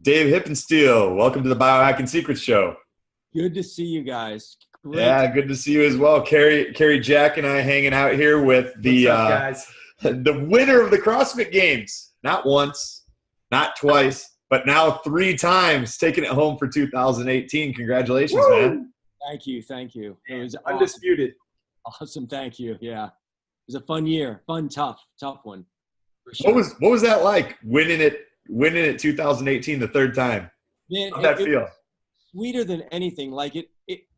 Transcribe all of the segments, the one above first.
Dave Hippensteel. Welcome to the Biohacking Secrets Show. Good to see you guys. Great. Yeah, good to see you as well. Carrie, Jack, and I hanging out here with the What's up, guys? the winner of the CrossFit Games. Not once, not twice, but now 3 times, taking it home for 2018. Congratulations, Woo! man. Thank you. It was Undisputed. awesome. Thank you. Yeah, it was a fun year. Fun, tough one. For sure. What was that like winning it 2018 the 3rd time? Man, How'd that feel? Sweeter than anything. Like it.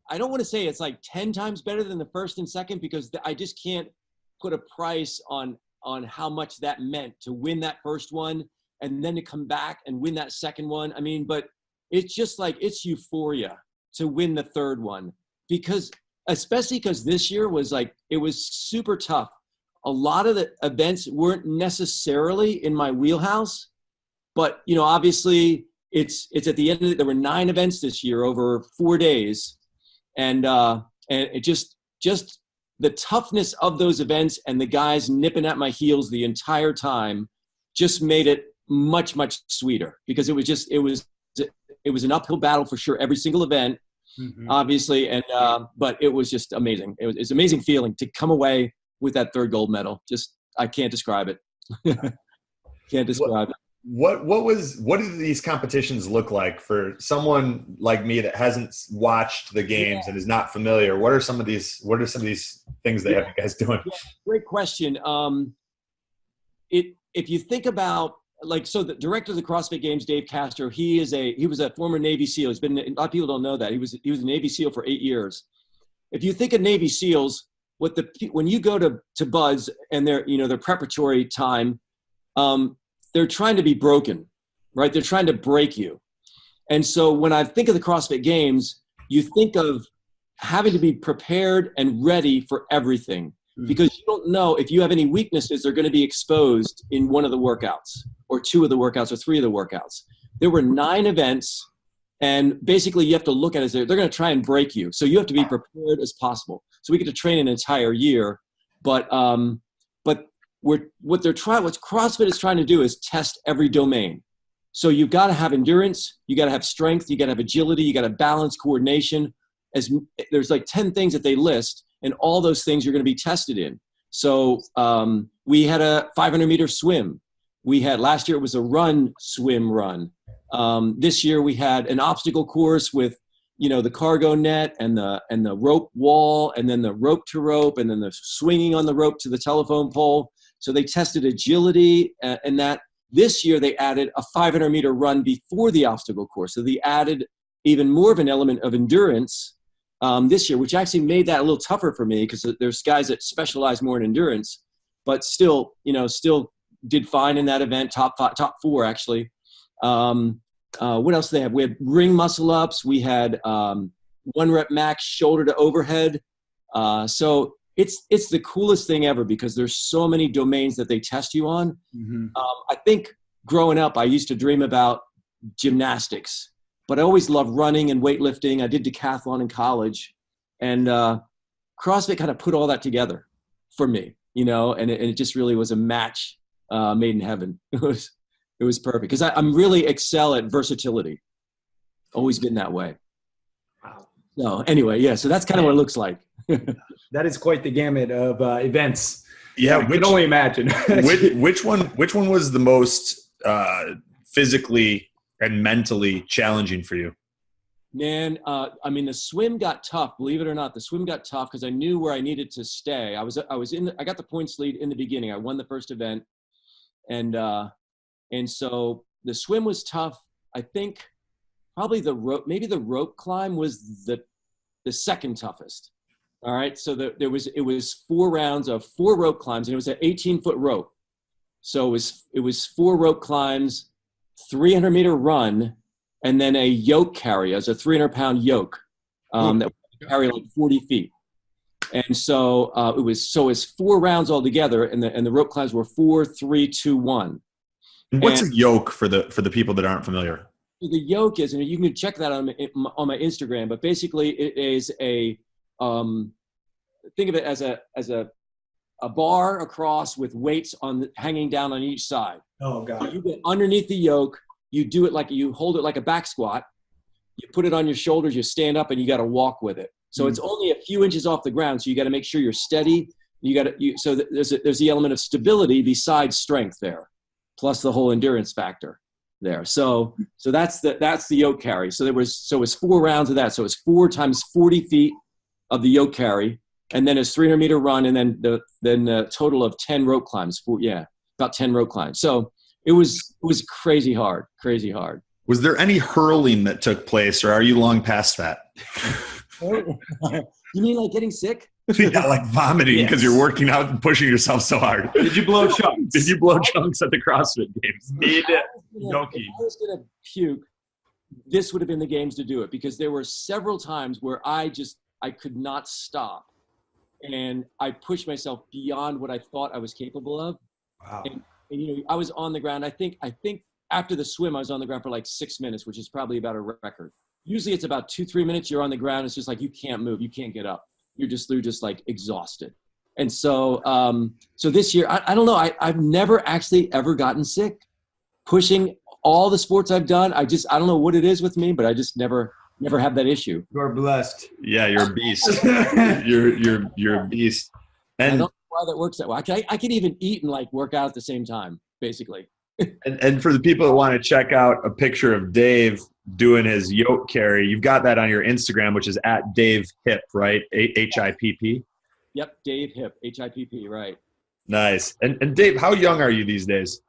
I don't want to say it's like 10 times better than the first and second because I just can't put a price on how much that meant to win that first one and then to come back and win that second one. I mean, but it's just like it's euphoria to win the 3rd one especially because this year was like it was super tough. A lot of the events weren't necessarily in my wheelhouse, but obviously it's at the end of it. There were 9 events this year over 4 days. And it just the toughness of those events and the guys nipping at my heels the entire time just made it much, much sweeter because it was an uphill battle for sure. Every single event, obviously. And, but it was just amazing. It's an amazing feeling to come away with that 3rd gold medal. Just, I can't describe it. Can't describe it. What did these competitions look like for someone like me that hasn't watched the games and is not familiar? What are some of these things they have you guys doing? Yeah, great question. If you think about so the director of the CrossFit Games, Dave Castro, he was a former Navy SEAL. A lot of people don't know that. He was a Navy SEAL for 8 years. If you think of Navy SEALs, when you go to BUD/S and their preparatory time, they're trying to be broken, right? They're trying to break you. And so when I think of the CrossFit Games, you think of having to be prepared and ready for everything because you don't know if you have any weaknesses, they're going to be exposed in one of the workouts or 2 of the workouts or 3 of the workouts. There were 9 events and basically you have to look at it as they're going to try and break you. So you have to be prepared as possible. So we get to train an entire year, but what CrossFit is trying to do is test every domain. So you've got to have endurance, you got to have strength, you got to have agility, you got to balance, coordination. There's like 10 things that they list, and all those things you're going to be tested in. So we had a 500-meter swim. Last year it was a swim run. This year we had an obstacle course with the cargo net and the rope wall, and then the rope to rope, and then the swinging on the rope to the telephone pole. So they tested agility and that. This year they added a 500-meter run before the obstacle course. So they added even more of an element of endurance this year, which actually made that a little tougher for me because there's guys that specialize more in endurance, but still did fine in that event, top 4 actually. What else do they have? We had ring muscle ups. We had 1 rep max shoulder to overhead. So it's the coolest thing ever because there's so many domains that they test you on. I think growing up, I used to dream about gymnastics, but I always loved running and weightlifting. I did decathlon in college, and CrossFit kind of put all that together for me, and it just really was a match made in heaven. It was perfect because I'm really excel at versatility. Always been that way. Wow. So anyway, yeah. So that's kind of what it looks like. That is quite the gamut of events. Yeah, I can only imagine. which one was the most physically and mentally challenging for you? Man, the swim got tough. Believe it or not, the swim got tough because I knew where I needed to stay. I got the points lead in the beginning. I won the first event, and so the swim was tough. I think probably maybe the rope climb was the second toughest. All right. So it was 4 rounds of 4 rope climbs, and it was an 18-foot rope. So it was 4 rope climbs, 300-meter run, and then a yoke carry as a 300-pound yoke that would carry like 40 feet. And so it was 4 rounds altogether, and the rope climbs were 4, 3, 2, 1. What's a yoke for the people that aren't familiar? The yoke is, and you can check that on my Instagram, but basically it is think of it as a bar across with weights hanging down on each side. Oh God! So you get underneath the yoke, you do it like you hold it like a back squat. You put it on your shoulders, you stand up, and you got to walk with it. So it's only a few inches off the ground. So you got to make sure you're steady. So there's the element of stability besides strength there, plus the whole endurance factor there. So that's the yoke carry. So it was 4 rounds of that. So it's 4 times 40 feet of the yoke carry, and then it's 300-meter run, and then the total of 10 rope climbs. About 10 rope climbs. So it was crazy hard. Was there any hurling that took place, or are you long past that? You mean like getting sick? Yeah, like vomiting because you're working out and pushing yourself so hard. Did you blow chunks? Did you blow chunks at the CrossFit Games? Mid If I was going to puke, this would have been the games to do it, because there were several times where I could not stop. And I pushed myself beyond what I thought I was capable of. Wow. And I was on the ground. I think after the swim, I was on the ground for like 6 minutes, which is probably about a record. Usually it's about 2-3 minutes. You're on the ground. It's just like, you can't move. You can't get up. You're just like exhausted. And so, so this year, I don't know. I've never actually ever gotten sick. Pushing all the sports I've done, I don't know what it is with me, but I just never have that issue. You're blessed. Yeah, you're a beast. you're a beast. And I don't know why that works that way. I can even eat and like work out at the same time, basically. And for the people that want to check out a picture of Dave doing his yoke carry, you've got that on your Instagram, which is at Dave Hipp, right? HIPP. Yep, Dave Hipp, HIPP, right. Nice. And Dave, how young are you these days?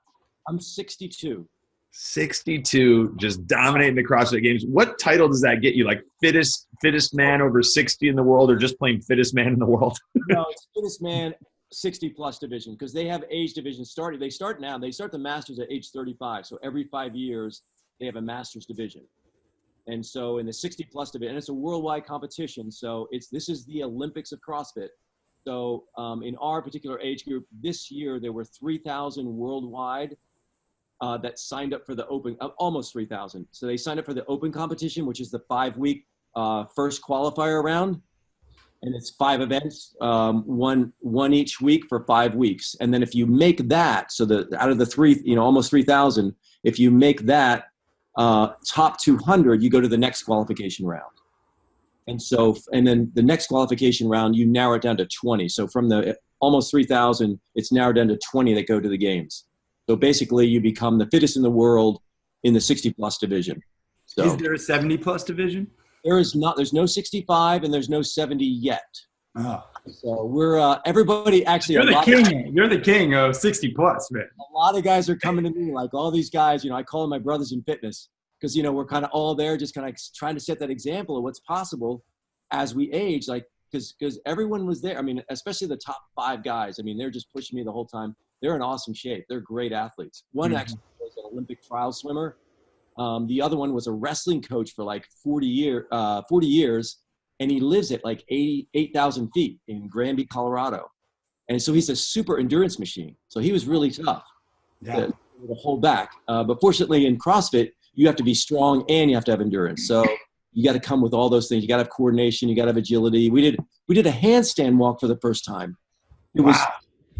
I'm 62. 62, just dominating the CrossFit Games. What title does that get you? Like fittest man over 60 in the world, or just plain fittest man in the world? No, it's fittest man 60-plus division, because they have age divisions started. They start the Masters at age 35. So every 5 years, they have a Masters division. And so in the 60-plus division, and it's a worldwide competition. So this is the Olympics of CrossFit. So in our particular age group, this year, there were 3,000 worldwide that signed up for the open, almost 3,000. So they signed up for the open competition, which is the 5-week first qualifier round. And it's 5 events, one each week for 5 weeks. And then if you make that, so out of the almost 3,000, if you make that top 200, you go to the next qualification round. And then the next qualification round, you narrow it down to 20. So from the almost 3,000, it's narrowed down to 20 that go to the games. So basically you become the fittest in the world in the 60-plus division. So is there a 70-plus division? there's no 65 and there's no 70 yet. Oh. So we're everybody actually. You're the king. You're the king of 60-plus, man. A lot of guys are coming to me, like all these guys. I call them my brothers in fitness, because we're kind of all there, just kind of trying to set that example of what's possible as we age. Like because everyone was there. I mean, especially the top 5 guys. I mean, they're just pushing me the whole time. They're in awesome shape. They're great athletes. One actually was an Olympic trial swimmer. The other one was a wrestling coach for like 40 years, and he lives at like 8,000 feet in Granby, Colorado. And so he's a super endurance machine. So he was really tough to hold back. But fortunately in CrossFit, you have to be strong and you have to have endurance. So you got to come with all those things. You got to have coordination. You got to have agility. We did a handstand walk for the first time. It was.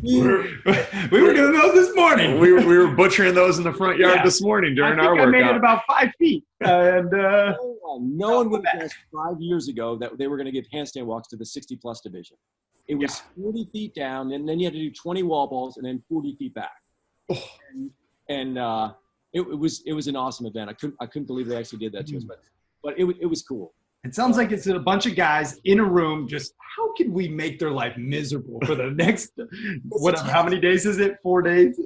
We were doing those this morning. We were butchering those in the front yard this morning during our workout. I made it about 5 feet. And no one would have guessed 5 years ago that they were going to give handstand walks to the 60-plus division. It was 40 feet down, and then you had to do 20 wall balls, and then 40 feet back. And it was an awesome event. I couldn't believe they actually did that to us, but it was cool. It sounds like it's a bunch of guys in a room. Just how can we make their life miserable for the next whatever? How many days is it? 4 days.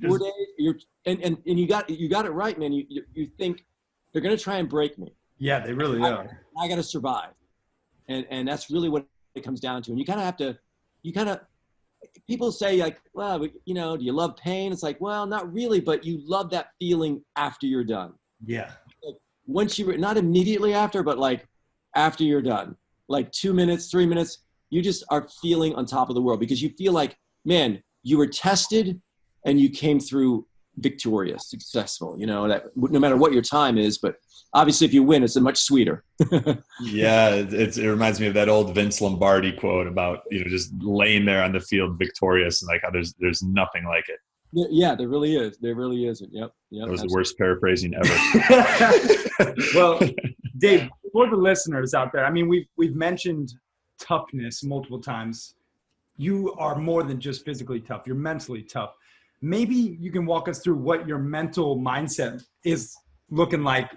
4 days. And you got it right, man. You think they're gonna try and break me. Yeah, they really are. I got to survive, and that's really what it comes down to. And you kind of have to. People say like, well, do you love pain? It's like, well, not really, but you love that feeling after you're done. Yeah. Like once not immediately after, but like after you're done, like 2 minutes, 3 minutes, you just are feeling on top of the world, because you feel like, man, you were tested and you came through victorious, successful, that no matter what your time is, but obviously if you win, it's much sweeter. Yeah. It reminds me of that old Vince Lombardi quote about, just laying there on the field victorious, and like how there's nothing like it. Yeah, there really is. There really isn't. Yep. That was the worst paraphrasing ever. Well, Dave, for the listeners out there, I mean, we've mentioned toughness multiple times. You are more than just physically tough. You're mentally tough. Maybe you can walk us through what your mental mindset is looking like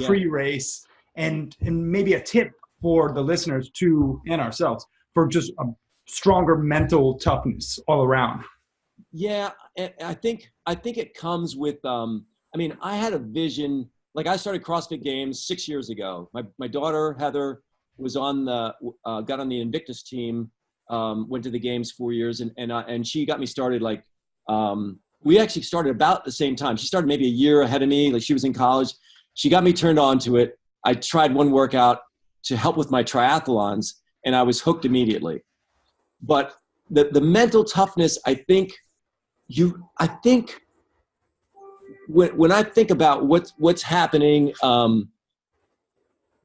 pre-race, and maybe a tip for the listeners too, and ourselves, for just a stronger mental toughness all around. Yeah, I think it comes with. I mean, I had a vision. Like, I started CrossFit Games 6 years ago. My daughter Heather was on got on the Invictus team. Went to the games 4 years, and she got me started. Like, we actually started about the same time. She started maybe a year ahead of me. Like, she was in college. She got me turned on to it. I tried one workout to help with my triathlons, and I was hooked immediately. But the mental toughness, I think when I think about what's happening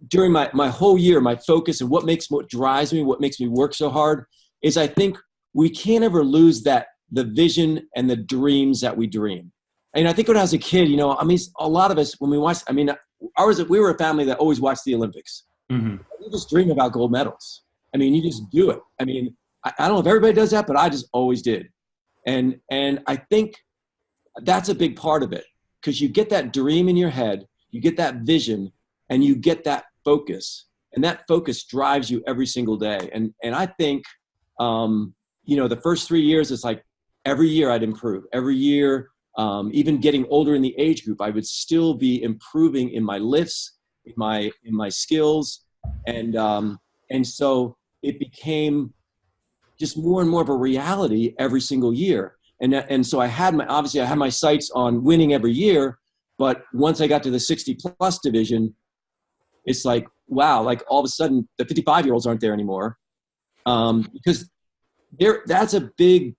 during my whole year, my focus and what drives me, what makes me work so hard, is I think we can't ever lose the vision and the dreams that we dream. And I think when I was a kid, I mean, a lot of us, when we watched, I mean, we were a family that always watched the Olympics. Mm-hmm. You just dream about gold medals. I mean, you just do it. I mean, I don't know if everybody does that, but I just always did. And I think that's a big part of it, because you get that dream in your head, you get that vision, and you get that focus, and that focus drives you every single day. And I think, the first 3 years, it's like every year I'd improve. Every year, even getting older in the age group, I would still be improving in my lifts, in my skills, and so it became just more and more of a reality every single year. And so I had my sights on winning every year, but once I got to the 60 plus division, it's like, wow, like all of a sudden the 55-year-olds aren't there anymore. Because there's a big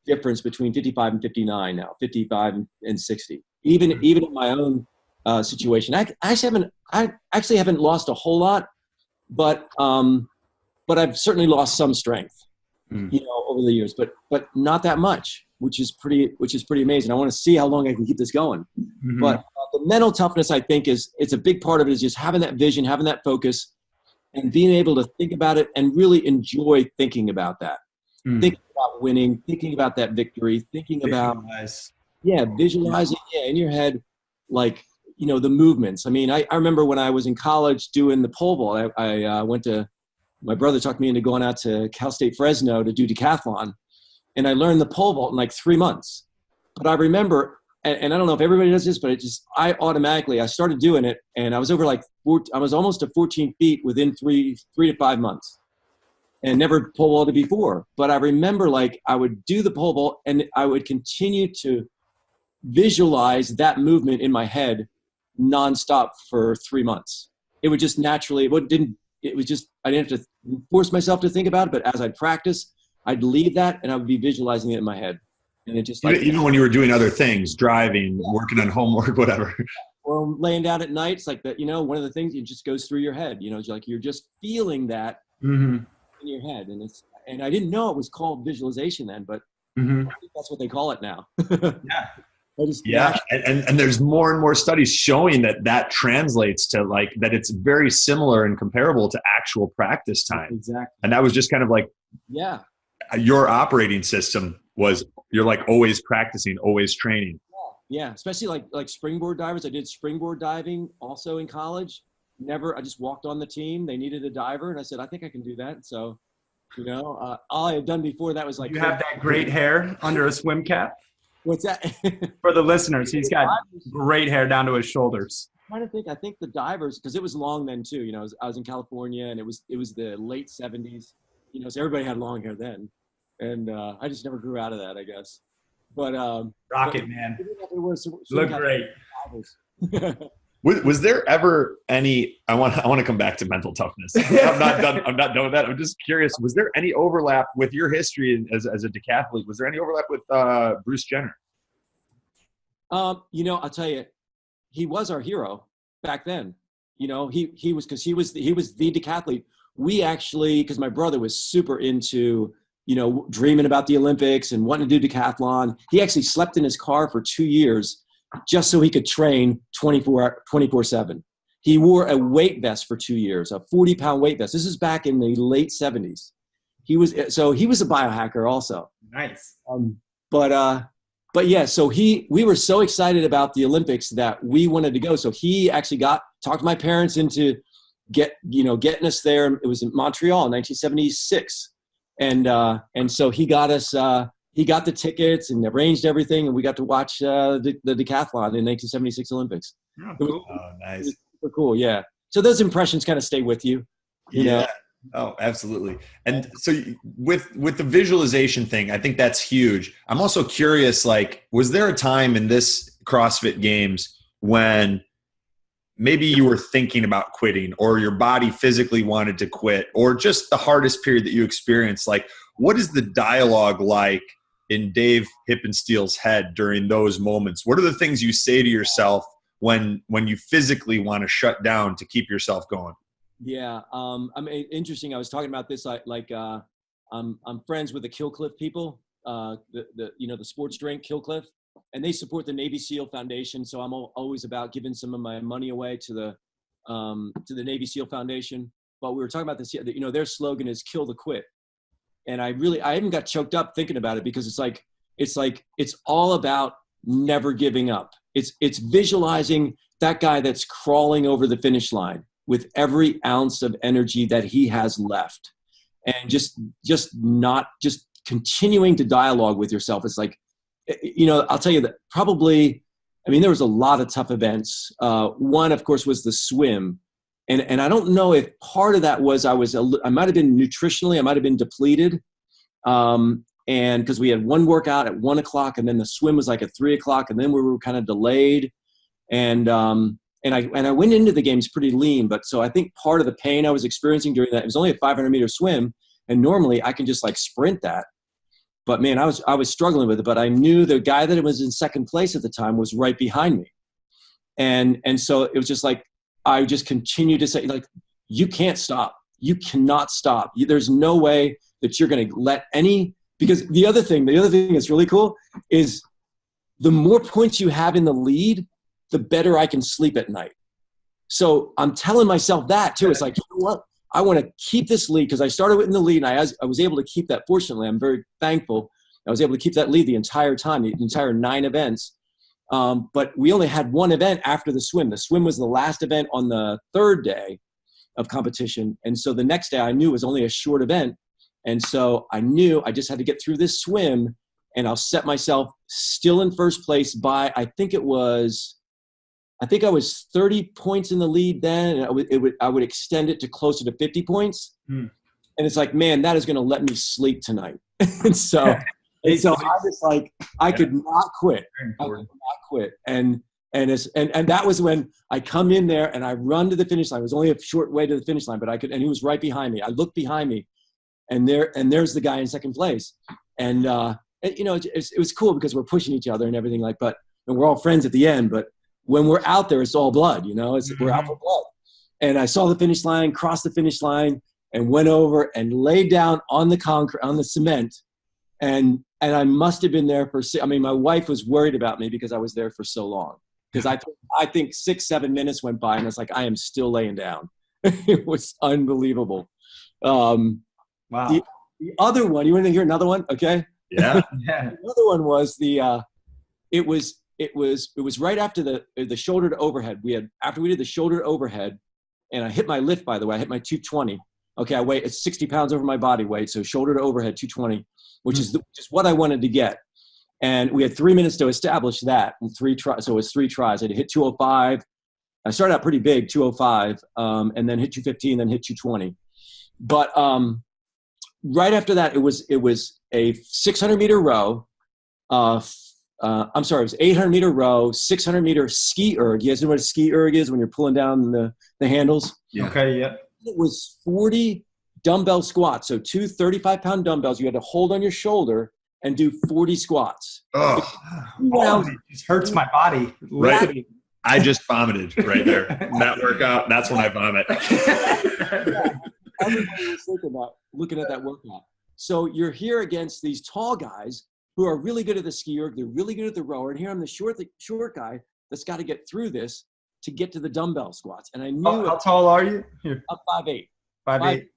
difference between 55 and 59 now, 55 and 60. Even in my own situation, I actually haven't lost a whole lot, but I've certainly lost some strength, over the years, but not that much, which is pretty amazing. I want to see how long I can keep this going. Mm-hmm. But the mental toughness, I think, it's a big part of it, is just having that vision, having that focus, and being able to think about it and really enjoy thinking about that. Thinking about winning, thinking about that victory, thinking about visualizing in your head, like, the movements. I mean, I remember when I was in college doing the pole vault, I went to, my brother talked me into going out to Cal State Fresno to do decathlon, and I learned the pole vault in like 3 months. But I remember, and I don't know if everybody does this, but I started doing it, and I was over I was almost to 14 feet within 3 to 5 months, and never pole vaulted before. But I remember, like, I would do the pole vault, and I would continue to visualize that movement in my head nonstop for 3 months. It would just naturally, I didn't have to force myself to think about it, but as I'd practice, I'd leave that and I would be visualizing it in my head. And it just even when you were doing other things, driving, working on homework, whatever. Or laying down at night, it's like that, one of the things, it just goes through your head, it's like you're just feeling that in your head. And I didn't know it was called visualization then, but I think that's what they call it now. And there's more and more studies showing that translates to, like, that it's very similar and comparable to actual practice time. Exactly. And that was just kind of like, your operating system was, you're like always practicing, always training. Yeah. Especially like springboard divers. I did springboard diving also in college. I just walked on the team. They needed a diver, and I said, I think I can do that. So, all I had done before that was like, you have that great hair under a swim cap. What's that? For the listeners, he's got great hair down to his shoulders. I'm trying to think. I think the divers, because it was long then too. I was in California, and it was the late 70s. So everybody had long hair then, and I just never grew out of that, I guess. But rocket man, look great. Was there ever any? I want to come back to mental toughness. I'm not done with that. I'm just curious. Was there any overlap with your history as a decathlete? Was there any overlap with Bruce Jenner? I'll tell you, he was our hero back then. He was, because he was the decathlete. We actually, because my brother was super into dreaming about the Olympics and wanting to do decathlon. He actually slept in his car for 2 years just so he could train 24/7. He wore a weight vest for 2 years, a 40-pound weight vest. This is back in the late 70s. He was a biohacker also. Nice. But yeah, so we were so excited about the Olympics that we wanted to go. So he actually talked my parents into getting us there. It was in Montreal in 1976. And so he got us, he got the tickets and arranged everything, and we got to watch the decathlon in 1976 Olympics. Oh, cool. Nice. Super cool. Yeah. So those impressions kind of stay with you. You know? Oh, absolutely. And so with the visualization thing, I think that's huge. I'm also curious, like, was there a time in this CrossFit Games when maybe you were thinking about quitting, or your body physically wanted to quit, or just the hardest period that you experienced? Like, what is the dialogue like in Dave Hippensteel's head during those moments? What are the things you say to yourself when you physically want to shut down to keep yourself going? Yeah. I mean, interesting. I was talking about this, I'm friends with the Kill Cliff people, the sports drink Kill Cliff, and they support the Navy SEAL Foundation. So I'm always about giving some of my money away to the Navy SEAL Foundation. But we were talking about this, their slogan is "Kill the Quit." And I even got choked up thinking about it, because it's all about never giving up. It's visualizing that guy that's crawling over the finish line with every ounce of energy that he has left, and just continuing to dialogue with yourself. It's like, I'll tell you that probably, there was a lot of tough events. One, of course, was the swim. And I don't know if part of that was I might have been nutritionally, I might have been depleted. And because we had one workout at 1 o'clock, and then the swim was like at 3 o'clock, and then we were kind of delayed. And I went into the games pretty lean, but so I think part of the pain I was experiencing during that, it was only a 500-meter swim, and normally I can just like sprint that. But man, I was struggling with it. But I knew the guy that was in second place at the time was right behind me, and so it was just like I just continued to say, like, you can't stop, you cannot stop. There's no way that you're going to let because the other thing that's really cool is the more points you have in the lead, the better I can sleep at night. So I'm telling myself that too. It's like, you know what? I want to keep this lead, because I started in the lead, and I was able to keep that. Fortunately, I'm very thankful. I was able to keep that lead the entire time, the entire 9 events. But we only had one event after the swim. The swim was the last event on the 3rd day of competition. And so the next day I knew it was only a short event. And so I knew I just had to get through this swim, and I'll set myself still in first place by, I think I was 30 points in the lead then, and I would extend it to closer to 50 points. And it's like, man, that is going to let me sleep tonight. and so I was like, I could not quit. I could not quit. And that was when I come in there and I run to the finish line. It was only a short way to the finish line, but and he was right behind me. I looked behind me, and there's the guy in second place. And it was cool because we're pushing each other and everything and we're all friends at the end, but when we're out there, it's all blood, we're out for blood. And I saw the finish line, crossed the finish line, and went over and laid down on the concrete, on the cement. And I must have been there my wife was worried about me because I was there for so long. Because I think 6-7 minutes went by, and it's like, I am still laying down. It was unbelievable. Wow. The other one, you want to hear another one? Okay. Yeah. The other one was it was right after the shoulder to overhead. After we did the shoulder to overhead, and I hit my lift, by the way, I hit my 220. Okay, I weigh, it's 60 pounds over my body weight, so shoulder to overhead 220, which is what I wanted to get. And we had 3 minutes to establish that, and 3 tries. So it was 3 tries. I had to hit 205. I started out pretty big, 205, and then hit 215, then hit 220. But right after that, it was a 600-meter row. It was 800-meter row, 600-meter ski erg. You guys know what a ski erg is when you're pulling down the handles? Yeah. Okay, yeah. It was 40 dumbbell squats. So 2 35-pound dumbbells you had to hold on your shoulder and do 40 squats. Oh, it just hurts my body. Right. I just vomited right there. That workout, that's when I vomit. Everybody was thinking about looking at that workout. So you're here against these tall guys who are really good at the ski erg, they're really good at the rower, and here I'm the short guy that's got to get through this to get to the dumbbell squats. And I knew how tall are you? Here. I'm 5'8". 5'8".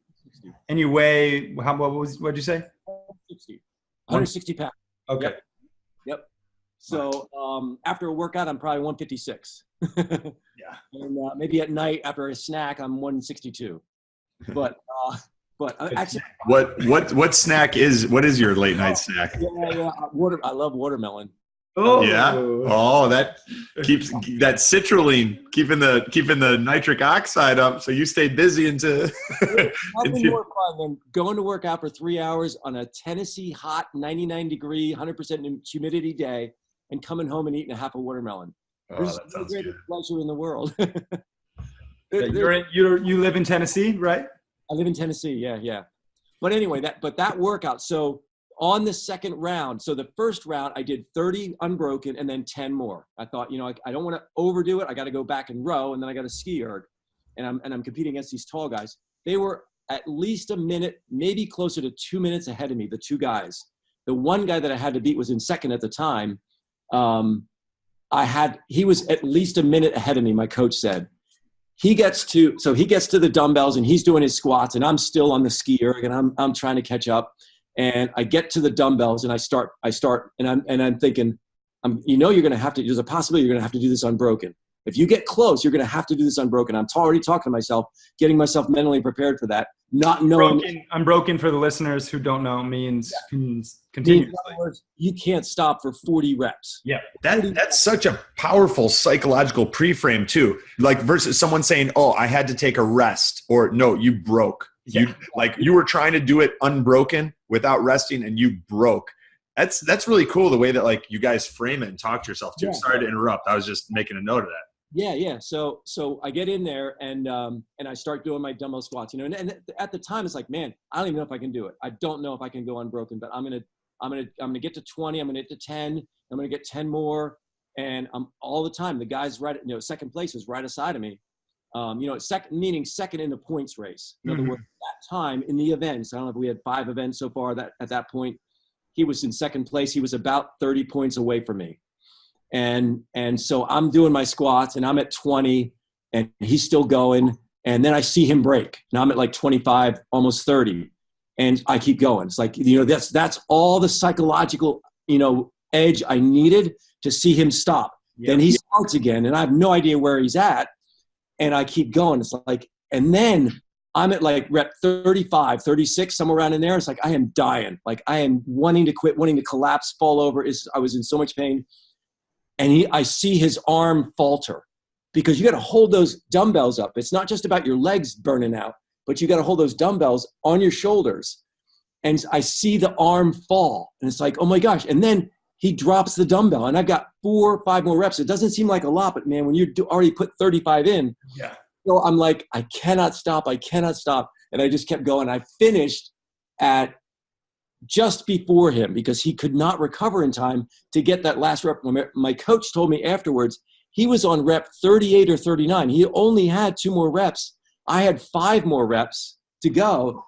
And you weigh what'd you say? 160 pounds. Okay. Yep. So after a workout, I'm probably 156. Yeah. And maybe at night after a snack, I'm 162. But actually, what snack is, what is your late night snack? Yeah. I love watermelon. Oh yeah. Oh, that keeps that citrulline, keeping the nitric oxide up, so you stay busy into. Nothing more fun than going to work out for 3 hours on a Tennessee hot 99-degree, 100% humidity day, and coming home and eating a half a watermelon. Oh, that sounds the greatest pleasure in the world. You live in Tennessee, right? I live in Tennessee. Yeah. But anyway, that workout. So on the second round, so the first round I did 30 unbroken and then 10 more. I thought, I don't want to overdo it. I got to go back and row, and then I got to ski erg, and I'm competing against these tall guys. They were at least a minute, maybe closer to 2 minutes ahead of me. The two guys. The one guy that I had to beat was in second at the time. He was at least a minute ahead of me. My coach said. He gets to the dumbbells and he's doing his squats, and I'm still on the ski erg, and I'm trying to catch up. And I get to the dumbbells and I start and I'm thinking, you're going to have to, there's a possibility you're going to have to do this unbroken. If you get close, you're going to have to do this unbroken. I'm already talking to myself, getting myself mentally prepared for that, not knowing. Unbroken, for the listeners who don't know, means continuously. In other words, you can't stop for 40 reps. Yeah. That's such a powerful psychological pre-frame too. Like versus someone saying, oh, I had to take a rest, or no, you broke. Yeah. You were trying to do it unbroken without resting, and you broke. That's really cool, the way that like you guys frame it and talk to yourself too. Yeah. Sorry to interrupt. I was just making a note of that. Yeah. So I get in there and I start doing my dumbbell squats, and at the time it's like, man, I don't even know if I can do it. I don't know if I can go unbroken, but I'm gonna get to 20. I'm gonna get to 10. I'm gonna get 10 more, and I'm all the time. The guys right, second place is right aside of me. Second in the points race. In other words, that time in the events, I don't know if we had 5 events so far. That at that point, he was in second place. He was about 30 points away from me. And so I'm doing my squats and I'm at 20 and he's still going. And then I see him break. Now I'm at like 25, almost 30. And I keep going. It's like, that's all the psychological, edge I needed to see him stop. Yep. Then he starts again and I have no idea where he's at. And I keep going. It's like, and then I'm at like rep 35, 36, somewhere around in there. It's like, I am dying. Like I am wanting to quit, wanting to collapse, fall over. I was in so much pain. And I see his arm falter, because you got to hold those dumbbells up. It's not just about your legs burning out, but you got to hold those dumbbells on your shoulders. And I see the arm fall, and it's like, oh my gosh. And then he drops the dumbbell, and I've got 4 or 5 more reps. It doesn't seem like a lot, but man, when you already put 35 in, yeah. So I'm like, I cannot stop. And I just kept going. I finished at just before him because he could not recover in time to get that last rep. My coach told me afterwards, he was on rep 38 or 39. He only had 2 more reps. I had 5 more reps to go,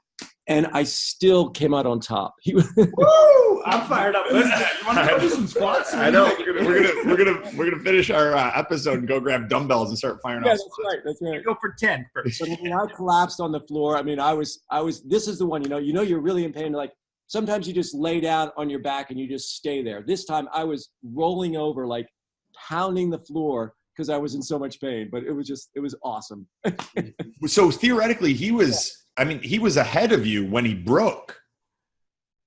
and I still came out on top. Woo! I'm fired up. Listen, you want to go do some squats? I know. We're gonna finish our episode and go grab dumbbells and start firing off. That's right. Go for 10 first. But when I collapsed on the floor, I mean, I was. This is the one. You're really in pain. Like sometimes you just lay down on your back and you just stay there. This time I was rolling over, like pounding the floor because I was in so much pain. But it was awesome. So theoretically, he was. I mean, he was ahead of you when he broke.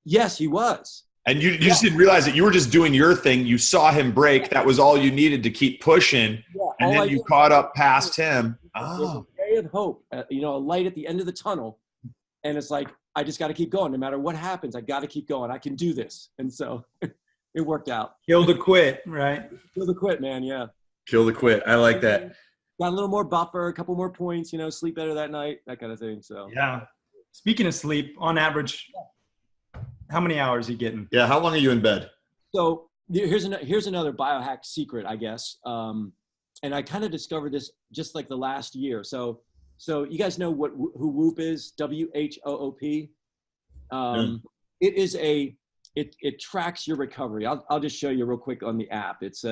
Yes, he was. And you just didn't realize that you were just doing your thing. You saw him break. That was all you needed to keep pushing. Yeah, and then you caught up past him. Oh. There's a ray of hope, a light at the end of the tunnel. And it's like, I just got to keep going. No matter what happens, I got to keep going. I can do this. And so it worked out. Kill the quit, right? Kill the quit, man. Yeah. Kill the quit. I like that. Got a little more buffer, a couple more points, sleep better that night, that kind of thing. So yeah. Speaking of sleep, on average, how many hours are you getting? Yeah. How long are you in bed? So here's another biohack secret, I guess. And I kind of discovered this just like the last year. So you guys know who Whoop is? WHOOP. It is it tracks your recovery. I'll just show you real quick on the app. It's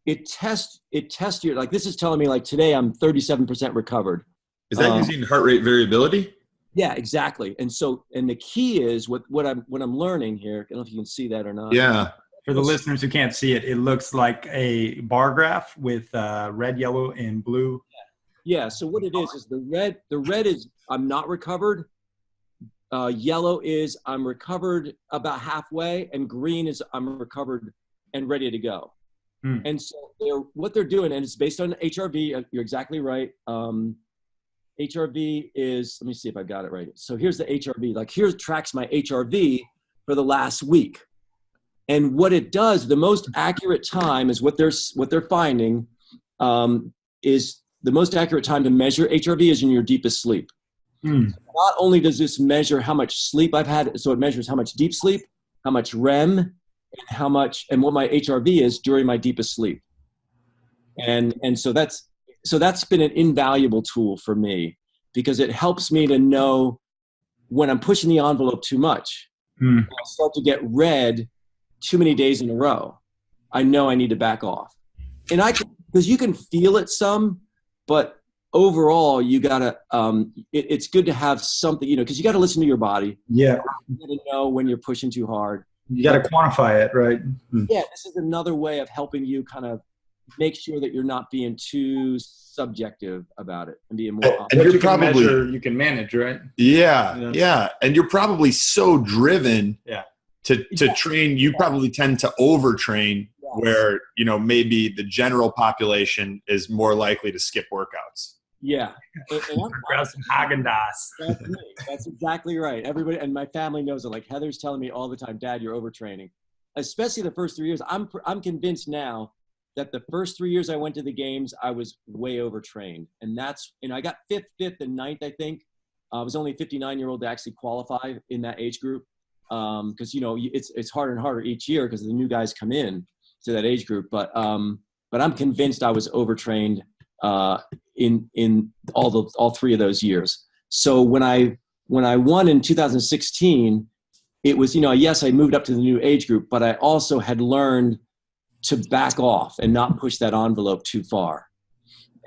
it tests your, like, this is telling me like today I'm 37% recovered. Is that using heart rate variability? Yeah, exactly. And so, and the key is what I'm learning here. I don't know if you can see that or not. Yeah. For the listeners who can't see it, it looks like a bar graph with red, yellow, and blue. Yeah. So what it is the red is I'm not recovered. Yellow is I'm recovered about halfway, and green is I'm recovered and ready to go. And so what they're doing, and it's based on HRV. You're exactly right. HRV is, let me see if I got it right. So here's the HRV. Like, here tracks my HRV for the last week. And what it does, the most accurate time is what they're finding is the most accurate time to measure HRV is in your deepest sleep. So not only does this measure how much sleep I've had, so it measures how much deep sleep, how much REM, and what my HRV is during my deepest sleep. And so that's been an invaluable tool for me, because it helps me to know when I'm pushing the envelope too much. I start to get red too many days in a row. I know I need to back off. And because you can feel it some, but overall you gotta, it's good to have something, because you gotta listen to your body. Yeah. You gotta know when you're pushing too hard. You gotta quantify it, right? Yeah, this is another way of helping you kind of make sure that you're not being too subjective about it and being more. And you're probably you can manage, right? Yeah. And you're probably so driven to train. You probably tend to overtrain, where maybe the general population is more likely to skip workouts. Yeah. Grab some Haagen-Dazs. That's exactly right. Everybody, and my family knows it. Like, Heather's telling me all the time, Dad, you're overtraining. Especially the first 3 years. I'm convinced now that the first 3 years I went to the games, I was way overtrained. And that's, I got fifth and ninth, I think. I was only a 59-year-old to actually qualify in that age group. Because, it's harder and harder each year because the new guys come in to that age group. But I'm convinced I was overtrained in all 3 of those years. So when I won in 2016, it was, yes, I moved up to the new age group, but I also had learned to back off and not push that envelope too far.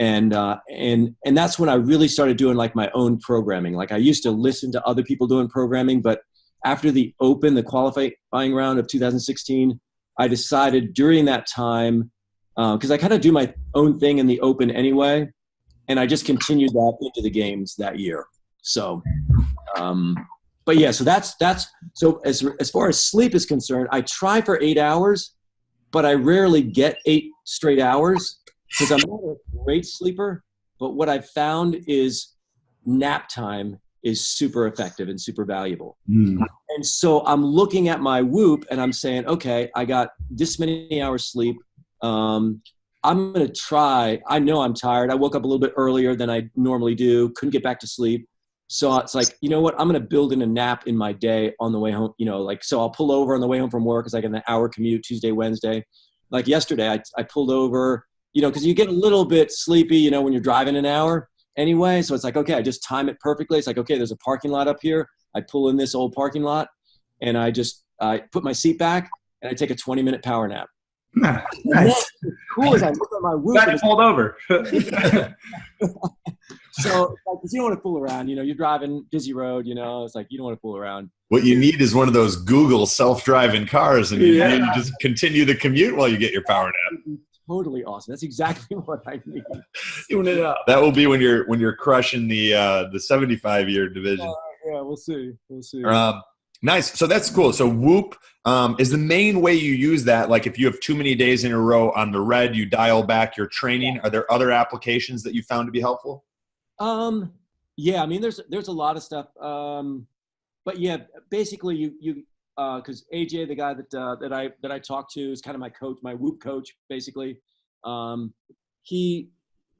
And that's when I really started doing like my own programming. Like, I used to listen to other people doing programming, but after the qualifying round of 2016, I decided during that time, because I kind of do my own thing in the Open anyway, and I just continued that into the games that year. So, but yeah, so that's so as far as sleep is concerned, I try for 8 hours, but I rarely get 8 straight hours because I'm not a great sleeper. But what I've found is nap time is super effective and super valuable. And so I'm looking at my Whoop and I'm saying, okay, I got this many hours sleep. I'm going to try. I know I'm tired. I woke up a little bit earlier than I normally do. Couldn't get back to sleep. So it's like, you know what? I'm going to build in a nap in my day on the way home. So I'll pull over on the way home from work because I got an hour commute Tuesday, Wednesday. Like yesterday, I pulled over, because you get a little bit sleepy, when you're driving an hour anyway. So it's like, okay, I just time it perfectly. It's like, okay, there's a parking lot up here. I pull in this old parking lot and I put my seat back and I take a 20-minute power nap. Nice. Cool as I look at my Whoop. Glad you pulled over. So, because you don't want to fool around, you're driving busy road, it's like you don't want to fool around. What you need is one of those Google self-driving cars, and you just continue the commute while you get your power nap. Totally awesome. That's exactly what I need. Doing it up. That will be when you're crushing the 75-year division. Yeah, we'll see. Nice. So that's cool. So Whoop is the main way you use that. Like, if you have too many days in a row on the red, you dial back your training. Are there other applications that you found to be helpful? Yeah, I mean, there's a lot of stuff. But yeah, basically you because AJ, the guy that I talked to, is kind of my coach, my Whoop coach, basically. I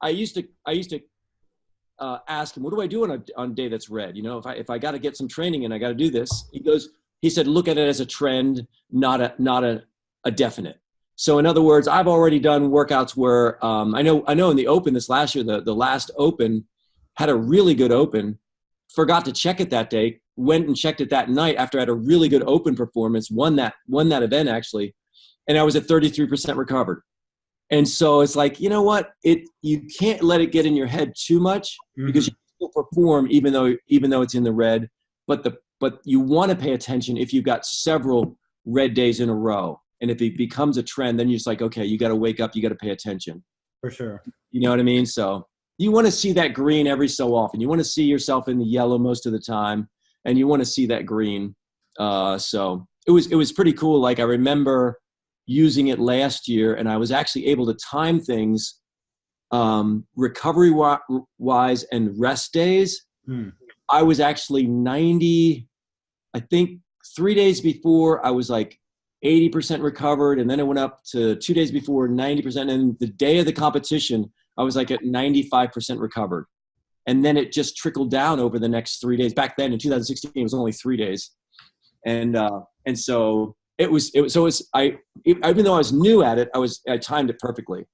used to ask him, what do I do on a day that's red? If I got to get some training and I got to do this, he said, look at it as a trend, not a definite. So in other words, I've already done workouts where I know in the Open this last year, the last Open had a really good Open forgot to check it that day, went and checked it that night after I had a really good open performance, won that event actually. And I was at 33% recovered. And so it's like, you know what? You can't let it get in your head too much, because you still perform even though it's in the red. But you want to pay attention if you've got several red days in a row. And if it becomes a trend, then you're just like, okay, you got to wake up, you got to pay attention. For sure. You know what I mean? So you want to see that green every so often. You want to see yourself in the yellow most of the time, and you want to see that green. So it was pretty cool. Like, I remember using it last year, and I was actually able to time things recovery wise and rest days. I was actually 90, I think 3 days before I was like 80% recovered, and then it went up to 2 days before 90%, and the day of the competition I was like at 95% recovered. And then it just trickled down over the next 3 days. Back then in 2016 it was only 3 days. And so even though I was new at it, I timed it perfectly.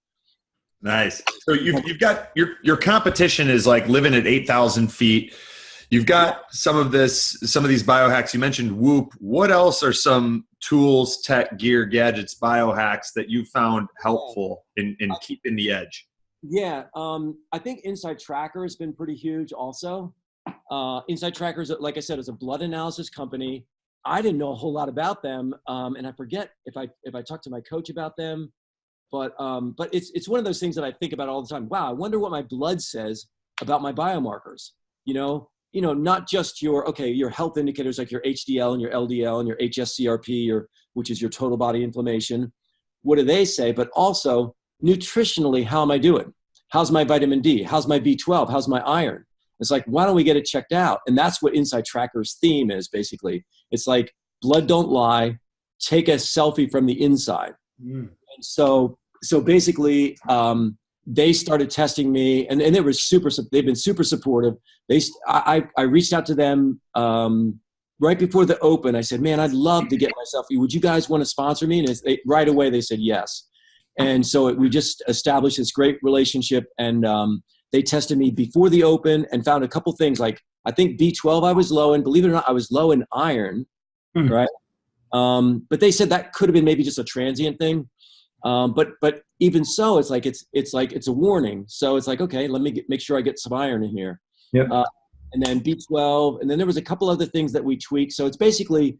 Nice. So you've got your competition is like living at 8,000 feet. You've got some of these biohacks. You mentioned Whoop. What else are some tools, tech, gear, gadgets, biohacks that you found helpful in keeping the edge? Yeah. I think Inside Tracker has been pretty huge also. Inside Tracker is, like I said, is a blood analysis company. I didn't know a whole lot about them. And I forget if I talked to my coach about them, but it's one of those things that I think about all the time. Wow. I wonder what my blood says about my biomarkers, not just your health indicators like your HDL and your LDL and your HSCRP, which is your total body inflammation. What do they say? But also nutritionally, how am I doing? How's my vitamin D? How's my B12? How's my iron? It's like, why don't we get it checked out? And that's what Inside Tracker's theme is, basically. It's like, blood don't lie. Take a selfie from the inside. And so basically, they started testing me, and they've been super supportive. I reached out to them right before the Open. I said, man, I'd love to get myself. Would you guys want to sponsor me? And right away they said yes. And so we just established this great relationship, and they tested me before the Open and found a couple things. Like, I think B12 I was low in. Believe it or not, I was low in iron, right? But they said that could have been maybe just a transient thing. But even so, it's like it's a warning. So it's like, okay, let me make sure I get some iron in here. Yep. And then B12, and then there was a couple other things that we tweaked. So it's basically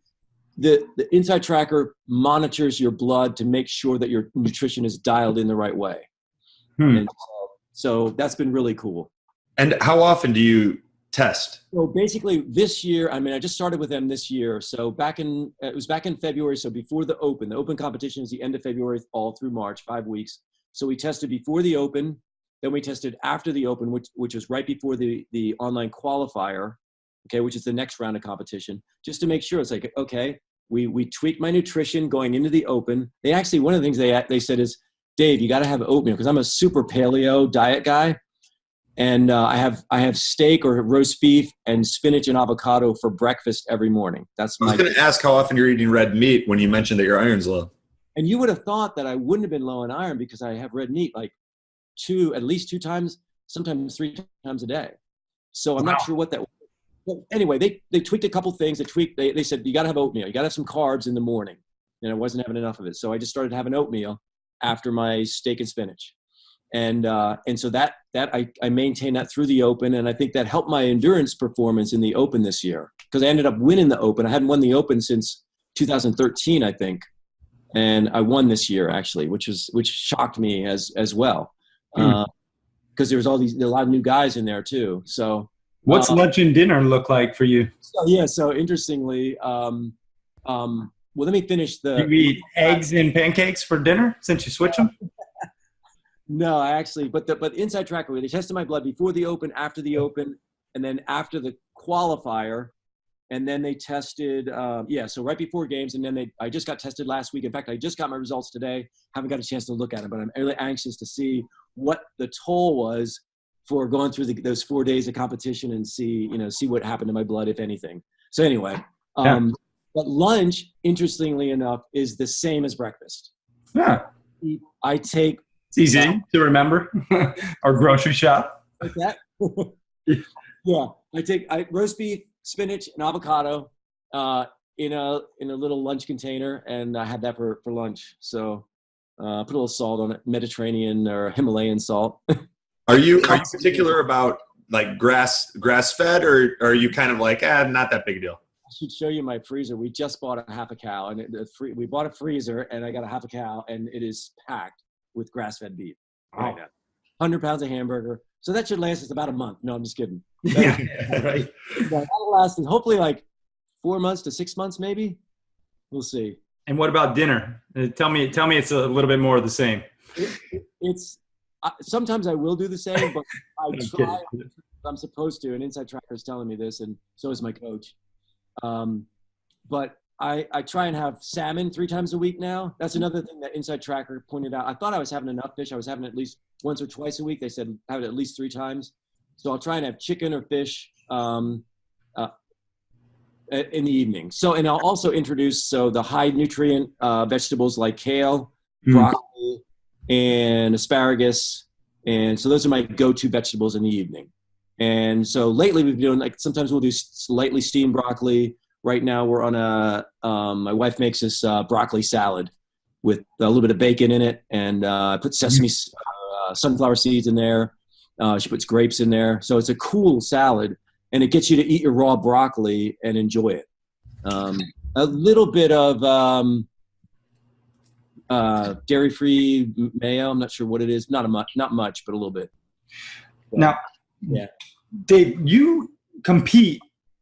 the Inside Tracker monitors your blood to make sure that your nutrition is dialed in the right way. And so that's been really cool. And how often do you test? So basically this year, I just started with them this year. So it was back in February. So before the Open competition is the end of February, all through March, 5 weeks. So we tested before the Open, then we tested after the Open, which was right before the online qualifier, okay, which is the next round of competition, just to make sure. It's like, okay, we tweaked my nutrition going into the Open. They actually, one of the things they said is, Dave, you got to have oatmeal, because I'm a super paleo diet guy. And I have steak or roast beef and spinach and avocado for breakfast every morning. I was going to ask how often you're eating red meat when you mentioned that your iron's low. And you would have thought that I wouldn't have been low in iron, because I have red meat like at least 2 times, sometimes 3 times a day. So I'm not sure what that was. Well, anyway, they tweaked a couple things. They said, you got to have oatmeal. You got to have some carbs in the morning. And I wasn't having enough of it. So I just started having oatmeal after my steak and spinach. And so that I maintained that through the Open, and I think that helped my endurance performance in the Open this year, because I ended up winning the Open. I hadn't won the Open since 2013, I think, and I won this year actually, which shocked me as well, because there was a lot of new guys in there too. So what's lunch and dinner look like for you? So interestingly, well, let me finish You eat eggs and pancakes for dinner since you switch them? No, but Inside Tracker, they tested my blood before the Open, after the Open, and then after the qualifier, and then they tested, so right before games, and then I just got tested last week. In fact, I just got my results today. Haven't got a chance to look at them, but I'm really anxious to see what the toll was for going through those 4 days of competition and see what happened to my blood, if anything. So anyway, but lunch, interestingly enough, is the same as breakfast. Yeah. I take. It's easy to remember. Or grocery shop. Like that. Yeah, I roast beef, spinach, and avocado in a little lunch container, and I had that for lunch. So put a little salt on it, Mediterranean or Himalayan salt. Are you particular about like grass fed, or are you kind of like, not that big a deal? I should show you my freezer. We just bought a half a cow, and we bought a freezer, and I got a half a cow, and it is packed with grass-fed beef right now. 100 pounds of hamburger. So that should last us about a month. No, I'm just kidding. Yeah, right. That'll last us hopefully like 4 months to 6 months, maybe. We'll see. And what about dinner? Tell me it's a little bit more of the same. It's sometimes I will do the same, but I try. I'm supposed to, and Inside Tracker is telling me this, and so is my coach. But I try and have salmon 3 times a week now. That's another thing that Inside Tracker pointed out. I thought I was having enough fish. I was having at least once or twice a week. They said have it at least 3 times. So I'll try and have chicken or fish in the evening. So, and I'll also introduce the high nutrient vegetables like kale, broccoli, and asparagus. And so those are my go-to vegetables in the evening. And so lately we've been doing, like, sometimes we'll do lightly steamed broccoli. Right now we're on my wife makes this broccoli salad with a little bit of bacon in it, and I put sesame, sunflower seeds in there. She puts grapes in there. So it's a cool salad, and it gets you to eat your raw broccoli and enjoy it. A little bit of dairy-free mayo. I'm not sure what it is. Not much, but a little bit. So, now, yeah. Dave, you compete,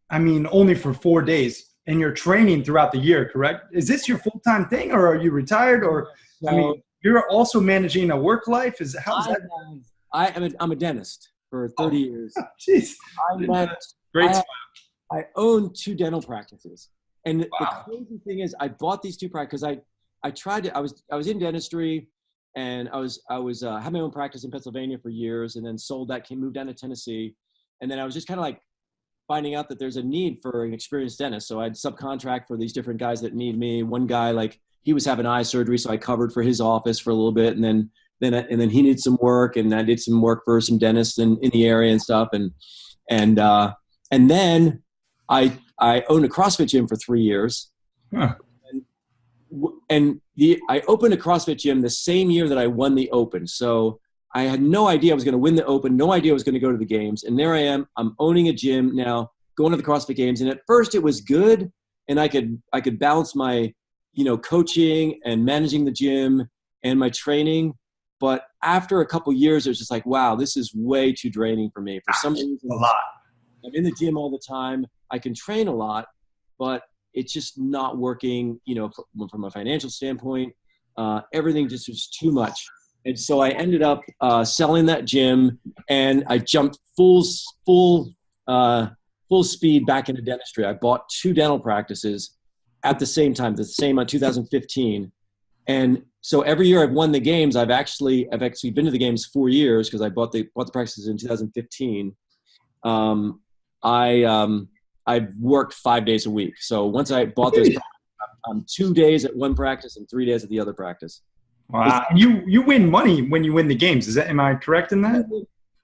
only for 4 days, and you're training throughout the year, correct? Is this your full-time thing, or are you retired? Or, you're also managing a work life? How's that? I'm a dentist for 30 years. Jeez. I own 2 dental practices. And Wow. the crazy thing is I bought these 2 practices because I was in dentistry, and I had my own practice in Pennsylvania for years, and then sold that, moved down to Tennessee. And then I was just kind of like finding out that there's a need for an experienced dentist. So I'd subcontract for these different guys that need me. One guy, like, he was having eye surgery, so I covered for his office for a little bit, and then he needed some work, and I did some work for some dentists in the area and stuff. And then I owned a CrossFit gym for 3 years. Huh. I opened a CrossFit gym the same year that I won the Open. So I had no idea I was going to win the Open, no idea I was going to go to the games. And there I am. I'm owning a gym now, going to the CrossFit Games. And at first it was good, and I could balance my, coaching and managing the gym and my training. But after a couple years, it was just like, wow, this is way too draining for me. For some reason, a lot. I'm in the gym all the time. I can train a lot, but it's just not working, from a financial standpoint. Everything just was too much. And so I ended up selling that gym, and I jumped full speed back into dentistry. I bought 2 dental practices at the same time, 2015. And so every year I've won the games. I've actually been to the games 4 years because I bought the practices in 2015. I've worked 5 days a week. So once I bought those, I'm 2 days at one practice and 3 days at the other practice. Wow. You win money when you win the games. Am I correct in that?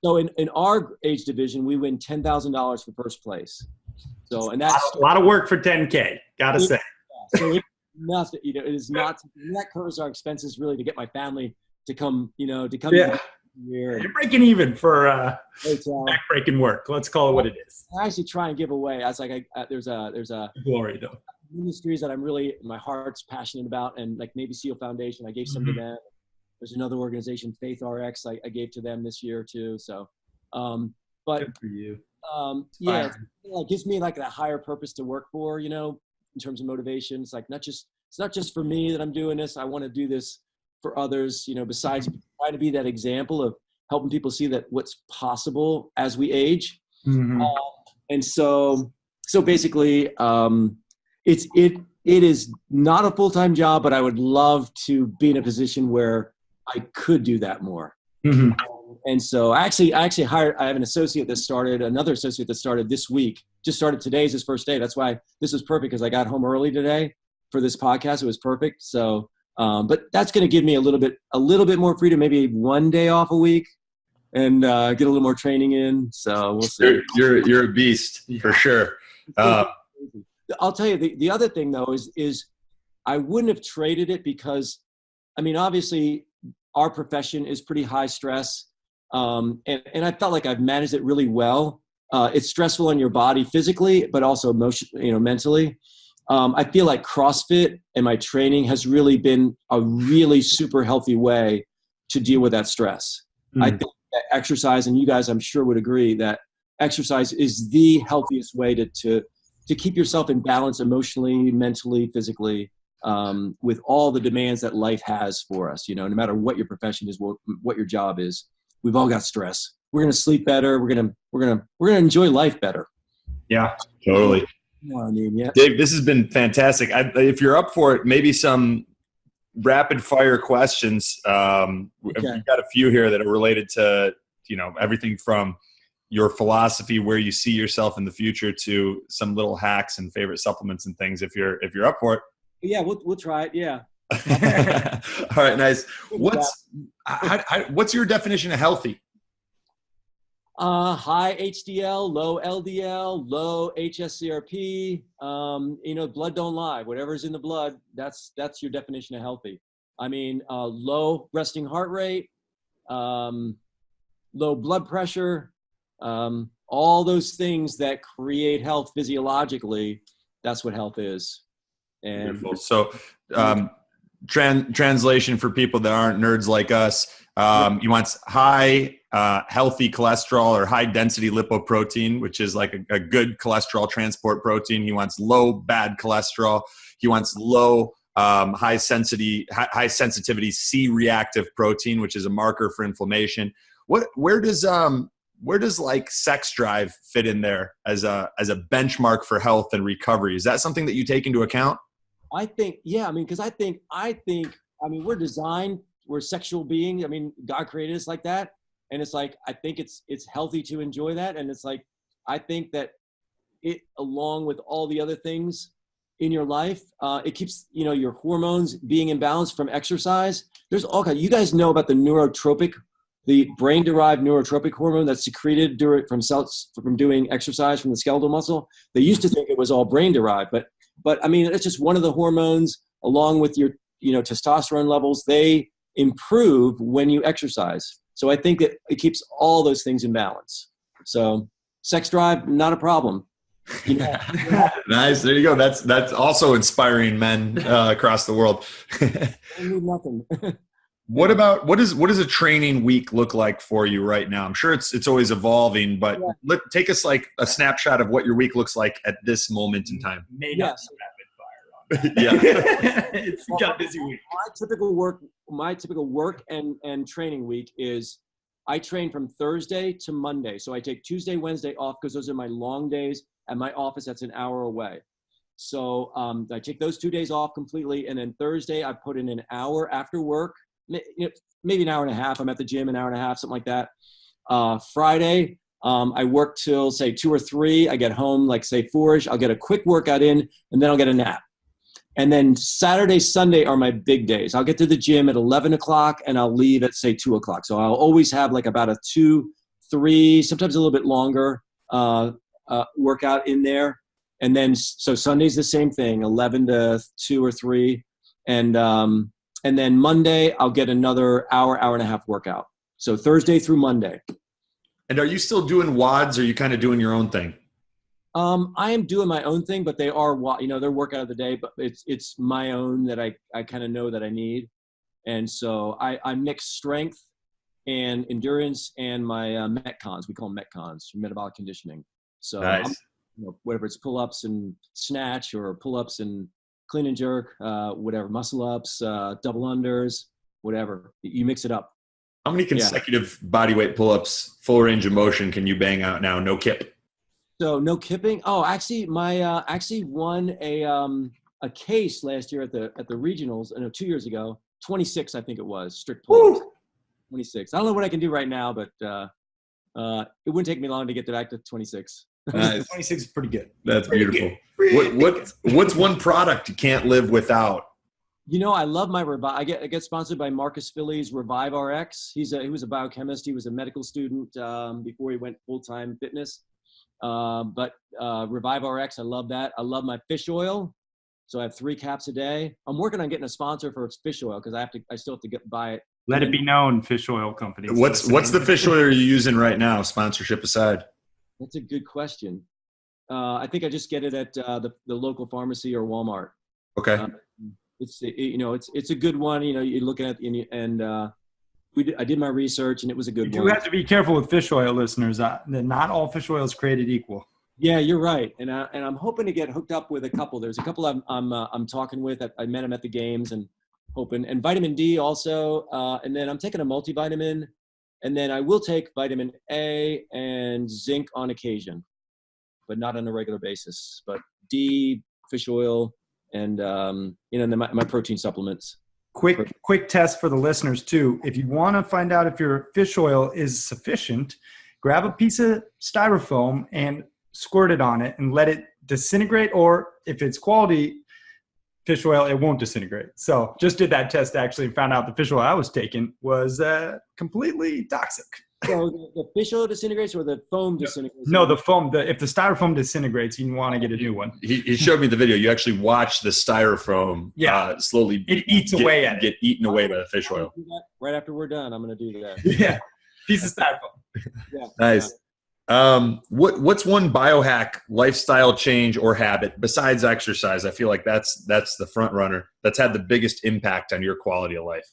So in our age division, we win $10,000 for first place. So, and that's a lot of work for 10K, gotta say. So it's nothing, it is not, that covers our expenses really to get my family to come, Yeah. here. You're breaking even for back-breaking work. Let's call it what it is. I actually try and give away. I was like, there's a Glory though. Industries that I'm really, my heart's passionate about, and like Navy SEAL Foundation, I gave some to them. There's another organization, Faith RX, I gave to them this year too. So, but good for you. It gives me like a higher purpose to work for, in terms of motivation. It's like it's not just for me that I'm doing this. I want to do this for others, besides trying to be that example of helping people see that what's possible as we age. And so basically, it is not a full-time job, but I would love to be in a position where I could do that more. And so I have an associate that started, another associate that started this week, just started. Today's his first day. That's why this was perfect, because I got home early today for this podcast. It was perfect. So, but that's going to give me a little bit more freedom, maybe 1 day off a week. and get a little more training in. So we'll see. You're a beast for sure. I'll tell you the other thing though is I wouldn't have traded it because, I mean, obviously our profession is pretty high stress. And I felt like I've managed it really well. It's stressful on your body physically, but also mentally. I feel like CrossFit and my training has really been a really super healthy way to deal with that stress. I think that exercise, and you guys I'm sure would agree that exercise is the healthiest way to keep yourself in balance emotionally, mentally, physically, with all the demands that life has for us. No matter what your profession is, what your job is, we've all got stress. We're going to sleep better. We're going to enjoy life better. Yeah, totally. You know what I mean? Yeah. Dave, this has been fantastic. If you're up for it, maybe some rapid fire questions. Okay. We've got a few here that are related to, everything from your philosophy, where you see yourself in the future, to some little hacks and favorite supplements and things. If you're up for it. Yeah, we'll try it. Yeah. All right, nice. What's your definition of healthy? High HDL, low LDL, low HSCRP. Blood don't lie. Whatever's in the blood, that's your definition of healthy. I mean, low resting heart rate, low blood pressure, all those things that create health physiologically. That's what health is. And beautiful. So, translation for people that aren't nerds like us, he wants high healthy cholesterol or high density lipoprotein, which is like a good cholesterol transport protein. He wants low bad cholesterol. He wants low high sensitivity C-reactive protein, which is a marker for inflammation. Where does like sex drive fit in there as a benchmark for health and recovery? Is that something that you take into account? I think, yeah. I mean, because I think, we're designed, we're sexual beings. I mean, God created us like that. And it's like, I think it's healthy to enjoy that. And it's like, I think that it, along with all the other things in your life, it keeps, your hormones being in balance from exercise. There's all kinds, you guys know about the brain-derived neurotropic hormone that's secreted from doing exercise from the skeletal muscle. They used to think it was all brain-derived, but I mean, it's just one of the hormones, along with your, testosterone levels. They improve when you exercise. So I think that it keeps all those things in balance. So sex drive, not a problem. Nice. There you go. That's also inspiring men across the world. I need nothing. What does a training week look like for you right now? I'm sure it's always evolving, but take us like a snapshot of what your week looks like at this moment in time. Maybe not rapid fire. Yeah. It's got a busy week. My typical work and training week is I train from Thursday to Monday. So I take Tuesday, Wednesday off because those are my long days at my office. That's an hour away. So I take those 2 days off completely. And then Thursday I put in an hour after work. Maybe an hour and a half. I'm at the gym an hour and a half, something like that. Friday, I work till say 2 or 3. I get home like say 4ish. I'll get a quick workout in, and then I'll get a nap. And then Saturday, Sunday are my big days. I'll get to the gym at 11 o'clock and I'll leave at say 2 o'clock. So I'll always have like about a 2, 3, sometimes a little bit longer workout in there. And then so Sunday's the same thing, 11 to 2 or 3, and then Monday, I'll get another hour and a half workout. So Thursday through Monday. And are you still doing WODs, or are you kind of doing your own thing? I am doing my own thing, but they are, they're workout of the day, but it's my own that I kind of know that I need. And so I mix strength and endurance and my Metcons. We call them Metcons, metabolic conditioning. So nice. Whatever it's pull-ups and snatch, or pull-ups and clean and jerk, whatever, muscle ups, double unders, whatever. You mix it up. How many consecutive bodyweight pull-ups, full range of motion, can you bang out now? No kip. So no kipping. Oh, actually, my actually won a case last year at the regionals. 2 years ago. 26, I think it was, strict pull-ups. 26. I don't know what I can do right now, but it wouldn't take me long to get back to 26. Nice. 26 is pretty good. That's beautiful. What's one product you can't live without? I love my Revive. I get sponsored by Marcus Philly's Revive RX. He was a biochemist. He was a medical student before he went full-time fitness. But Revive RX, I love that. I love my fish oil. So I have 3 caps a day. I'm working on getting a sponsor for fish oil because I still have to buy it. Let it be known, fish oil companies. What's the fish oil you're using right now, sponsorship aside? That's a good question. I think I just get it at the local pharmacy or Walmart. Okay. It's a good one. You're looking at I did my research and it was a good one. You have to be careful with fish oil, listeners. Not all fish oil is created equal. Yeah, you're right. And I'm hoping to get hooked up with a couple. There's a couple I'm talking with. I met them at the games and hoping. And vitamin D also. And then I'm taking a multivitamin. And then I will take vitamin A and zinc on occasion, but not on a regular basis. But D, fish oil, and then my protein supplements. Quick test for the listeners too. If you want to find out if your fish oil is sufficient, grab a piece of styrofoam and squirt it on it and let it disintegrate. Or if it's quality fish oil, it won't disintegrate. So just did that test actually and found out the fish oil I was taking was completely toxic. So the fish oil disintegrates or the foam disintegrates? No, the foam. If the styrofoam disintegrates, you want to get a new one. He showed me the video. You actually watch the styrofoam slowly. It eats away at it. Get eaten away by the fish oil. Right after we're done, I'm going to do that. Yeah, piece of styrofoam. Yeah. Nice. What's one biohack, lifestyle change, or habit besides exercise? I feel like that's the front runner that's had the biggest impact on your quality of life.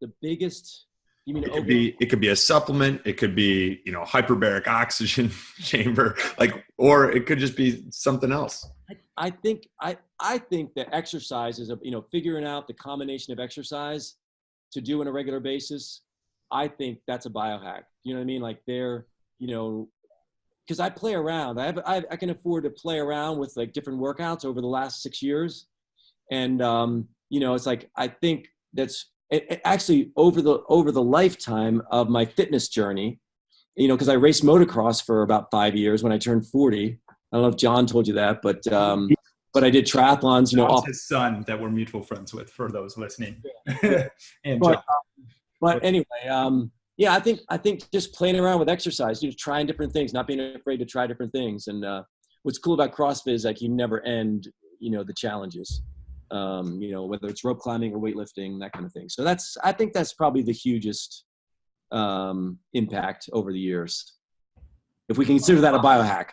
The biggest, you mean it could be a supplement, it could be hyperbaric oxygen chamber, or it could just be something else. I think that exercise is figuring out the combination of exercise to do on a regular basis. I think that's a biohack. You know what I mean? Like because I play around. I can afford to play around with like different workouts over the last 6 years, and it's like I think that's it actually over the lifetime of my fitness journey. Because I raced motocross for about 5 years when I turned 40. I don't know if John told you that, but I did triathlons. John's his son that we're mutual friends with. For those listening, and But anyway, I think just playing around with exercise, trying different things, not being afraid to try different things. And what's cool about CrossFit is like you never end, the challenges, whether it's rope climbing or weightlifting, that kind of thing. So I think that's probably the hugest impact over the years, if we can consider that a biohack.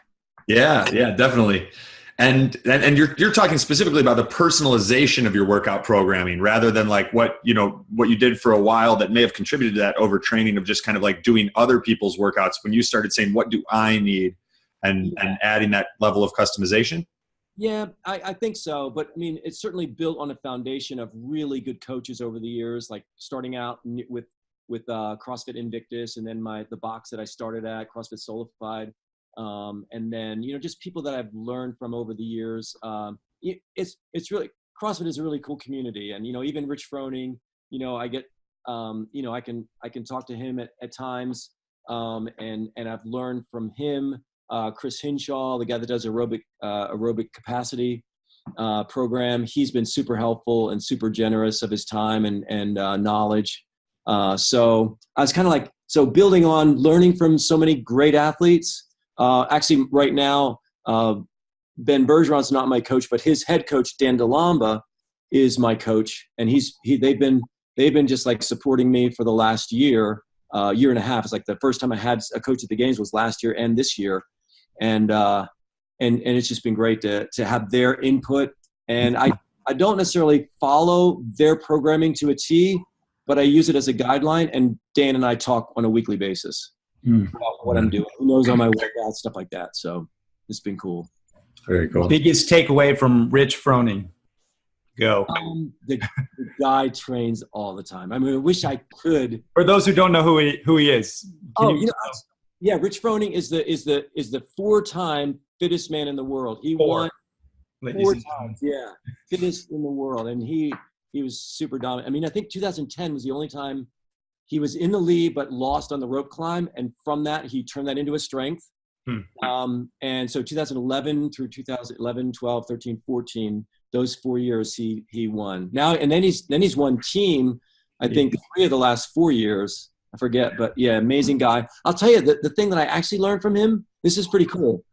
Yeah, definitely. And you're talking specifically about the personalization of your workout programming rather than like what you did for a while that may have contributed to that overtraining of just kind of like doing other people's workouts when you started saying, what do I need? And adding that level of customization. Yeah, I think so. But I mean, it's certainly built on a foundation of really good coaches over the years, like starting out with CrossFit Invictus and then the box that I started at, CrossFit Solidified. And then, just people that I've learned from over the years. It's really, CrossFit is a really cool community. And, even Rich Froning, I get, I can talk to him at times. And I've learned from him, Chris Hinshaw, the guy that does aerobic capacity, program. He's been super helpful and super generous of his time and knowledge. So I was kind of like, building on learning from so many great athletes. Actually, right now, Ben Bergeron's not my coach, but his head coach Dan DeLamba is my coach, and they've been just like supporting me for the last year and a half. It's like the first time I had a coach at the games was last year and this year, and it's just been great to have their input. And I don't necessarily follow their programming to a T, but I use it as a guideline. And Dan and I talk on a weekly basis. About what I'm doing, who knows all my workouts, stuff like that. So it's been cool. Very cool. Biggest takeaway from Rich Froning? Go. The guy trains all the time. I mean, I wish I could. For those who don't know who he is. Yeah, Rich Froning is the 4-time fittest man in the world. He won 4 times. Yeah, fittest in the world, and he was super dominant. I mean, I think 2010 was the only time he was in the lead, but lost on the rope climb. And from that, he turned that into a strength. And so 2011 through 2011, 12, 13, 14, those 4 years he won. Now and then he's won team, I think 3 of the last 4 years. I forget, but yeah, amazing guy. I'll tell you the thing that I actually learned from him, this is pretty cool.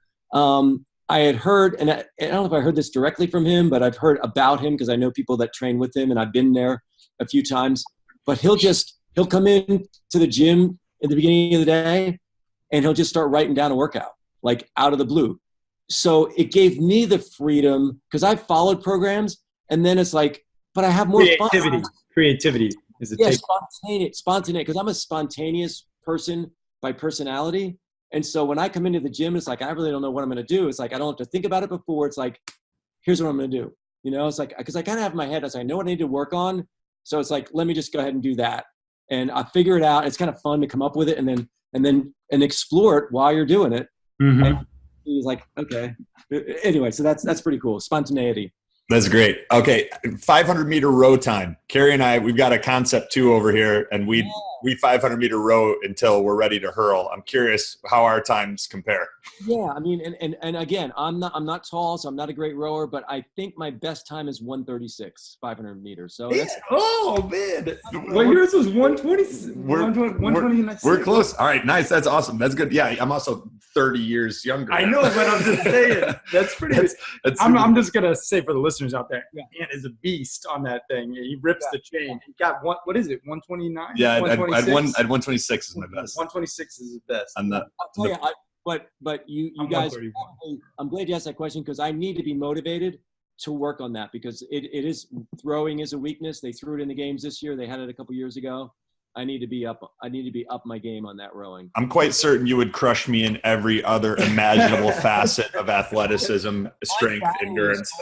I had heard, and I don't know if I heard this directly from him, but I've heard about him because I know people that train with him and I've been there a few times, but he'll come in to the gym at the beginning of the day and he'll just start writing down a workout, like out of the blue. So it gave me the freedom because I've followed programs and then it's like, but I have more fun. Creativity is a spontaneous, because I'm a spontaneous person by personality. And so when I come into the gym, it's like, I really don't know what I'm going to do. It's like, I don't have to think about it before. It's like, here's what I'm going to do. You know, it's like, because I kind of have in my head, I know what I need to work on. So it's like, let me just go ahead and do that. And I figure it out. It's kind of fun to come up with it and then explore it while you're doing it. Mm-hmm. And he's like, okay. Anyway, so that's pretty cool. Spontaneity. That's great. Okay. 500-meter row time. Carrie and I, we've got a concept too over here, and we 500-meter row until we're ready to hurl. I'm curious how our times compare. Yeah. I mean, and again, I'm not tall, so I'm not a great rower, but I think my best time is 136, 500 meters. So that's, oh man. Well, yours was 120. We're close. All right. Nice. That's awesome. That's good. Yeah. I'm also 30 years younger. I know, but I'm just saying that's pretty good. I'm just going to say for the listeners out there, Ant is a beast on that thing. He rips the chain. He got what is it? 129? Yeah. I'd 126 is my best. 126 is his best. I'll tell you, but you guys, I'm glad you asked that question because I need to be motivated to work on that because it is throwing is a weakness. They threw it in the games this year. They had it a couple years ago. I need to be up my game on that rowing. I'm quite certain you would crush me in every other imaginable facet of athleticism, strength, endurance.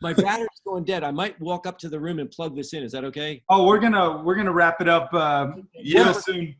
My battery's going dead. I might walk up to the room and plug this in. Is that okay? Oh, we're gonna wrap it up soon.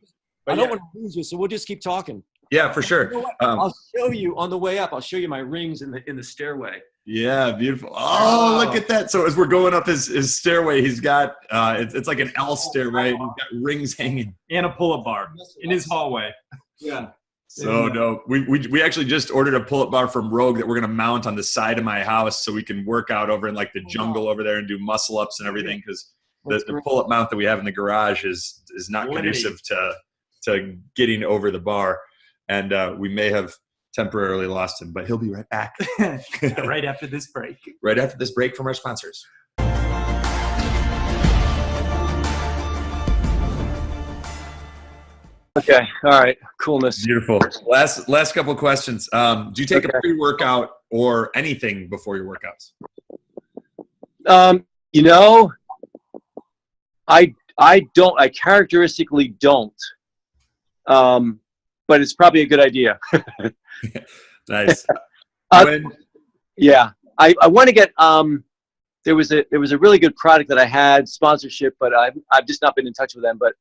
I don't want to lose you, so we'll just keep talking. Yeah, for sure. You know I'll show you on the way up. I'll show you my rings in the stairway. Yeah, beautiful. Oh, look at that. So as we're going up his stairway, he's got it's like an L stairway. And he's got rings hanging and a pull-up bar in his hallway. Yeah. So dope. We actually just ordered a pull-up bar from Rogue that we're gonna mount on the side of my house so we can work out over in like the jungle over there and do muscle ups and everything because the pull-up mount that we have in the garage is not conducive to getting over the bar. And we may have temporarily lost him, but he'll be right back. Right after this break. Right after this break from our sponsors. Okay. All right. Coolness. Beautiful. Last couple of questions. Do you take a pre-workout or anything before your workouts? I don't. I characteristically don't. But it's probably a good idea. Nice. I want to get there was a really good product that I had sponsorship, but I've just not been in touch with them. But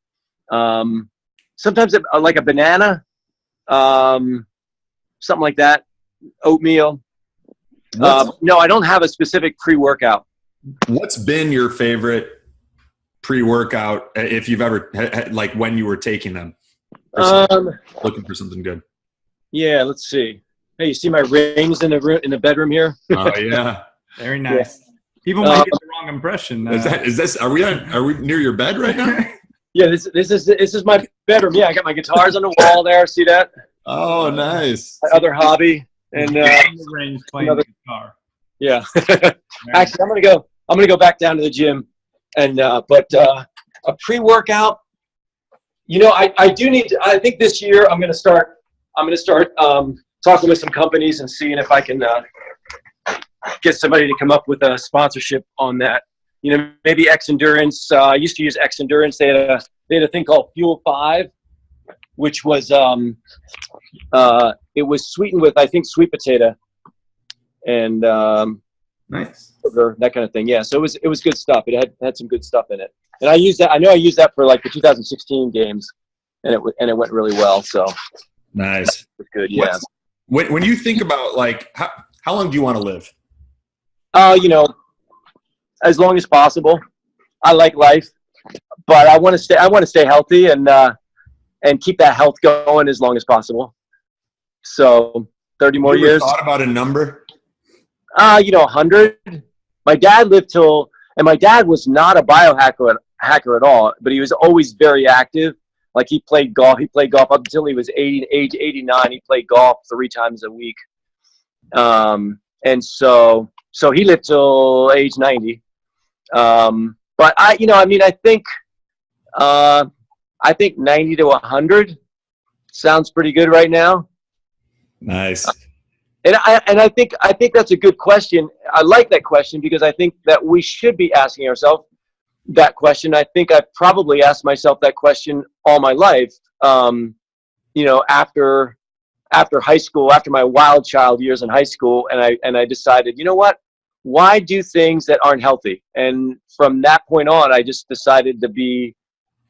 sometimes like a banana, something like that, oatmeal. No, I don't have a specific pre-workout. What's been your favorite pre-workout if you've ever like when you were taking them? Looking for something good. Yeah, let's see. Hey, you see my rings in the bedroom here? Oh yeah, very nice. Yeah. People might get the wrong impression. Is this? Are we near your bed right now? Yeah, this is my bedroom. Yeah, I got my guitars on the wall there. See that? Oh, nice. My other hobby and playing the guitar. Yeah. Actually, I'm gonna go back down to the gym, and but a pre-workout. I do need to, I think this year I'm going to start talking with some companies and seeing if I can get somebody to come up with a sponsorship on that. Maybe X Endurance. I used to use X Endurance. They had a thing called Fuel 5, which was it was sweetened with, I think, sweet potato and nice sugar, that kind of thing. Yeah, so it was good stuff. It had some good stuff in it. And I used that. I know I used that for like the 2016 games, and it went really well. So nice, good. Yeah. When you think about like how long do you want to live? As long as possible. I like life, but I want to stay healthy and keep that health going as long as possible. So 30 more you ever years. thought about a number? 100. My dad lived and my dad was not a biohacker at all, but he was always very active. Like he played golf. He played golf up until he was age 89. He played golf 3 times a week. And so he lived till age 90. But I think 90 to 100 sounds pretty good right now. Nice. And I think that's a good question. I like that question because I think that we should be asking ourselves that question. I think I've probably asked myself that question all my life. After high school, after my wild child years in high school, and I decided, you know what? Why do things that aren't healthy? And from that point on, I just decided to be